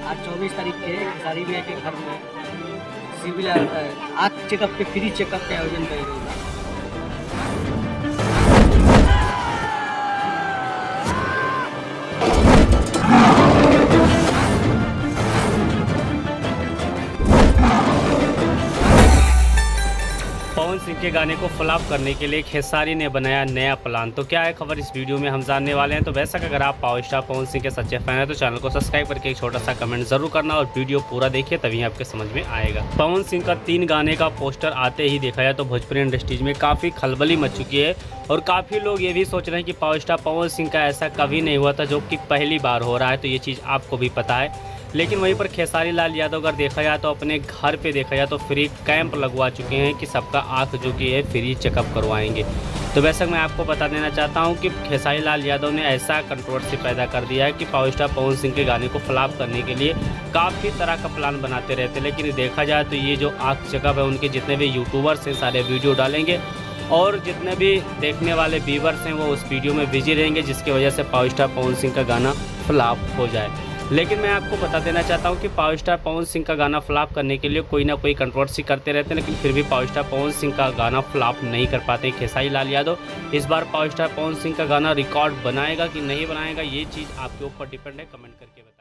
आज 24 तारीख के खेसारी भैया के घर में सिविल आँख चेकअप के फ्री चेकअप के आयोजन कइल गइल बा। पवन सिंह के गाने को फ्लॉप करने के लिए खेसारी ने बनाया नया प्लान। तो क्या है खबर, इस वीडियो में हम जानने वाले हैं। तो वैसा कि अगर आप पावर स्टार पवन सिंह के सच्चे फैन हैं तो चैनल को सब्सक्राइब करके एक छोटा सा कमेंट जरूर करना और वीडियो पूरा देखिए, तभी आपके समझ में आएगा। पवन सिंह का 3 गाने का पोस्टर आते ही देखा जाए तो भोजपुरी इंडस्ट्रीज में काफ़ी खलबली मच चुकी है और काफ़ी लोग ये भी सोच रहे हैं कि पावर स्टार पवन सिंह का ऐसा कभी नहीं हुआ था, जो कि पहली बार हो रहा है। तो ये चीज़ आपको भी पता है। लेकिन वहीं पर खेसारी लाल यादव अगर देखा जाए तो अपने घर पे देखा जाए तो फ्री कैंप लगवा चुके हैं कि सबका आंख जो कि है फ्री चेकअप करवाएंगे। तो वैसे मैं आपको बता देना चाहता हूं कि खेसारी लाल यादव ने ऐसा कंट्रोवर्सी पैदा कर दिया है कि पावर स्टार पवन सिंह के गाने को फ्लॉप करने के लिए काफ़ी तरह का प्लान बनाते रहते हैं। लेकिन देखा जाए तो ये जो आंख चेकअप है, उनके जितने भी यूट्यूबर्स हैं सारे वीडियो डालेंगे और जितने भी देखने वाले व्यूवर्स हैं वो उस वीडियो में बिजी रहेंगे, जिसकी वजह से पावर स्टार पवन सिंह का गाना फ्लॉप हो जाए। लेकिन मैं आपको बता देना चाहता हूं कि पावर स्टार पवन सिंह का गाना फ्लॉप करने के लिए कोई ना कोई कंट्रोवर्सी करते रहते हैं, लेकिन फिर भी पावर स्टार पवन सिंह का गाना फ्लॉप नहीं कर पाते खेसारी लाल यादव। इस बार पावर स्टार पवन सिंह का गाना रिकॉर्ड बनाएगा कि नहीं बनाएगा, ये चीज़ आपके ऊपर डिपेंड है। कमेंट करके बताइए।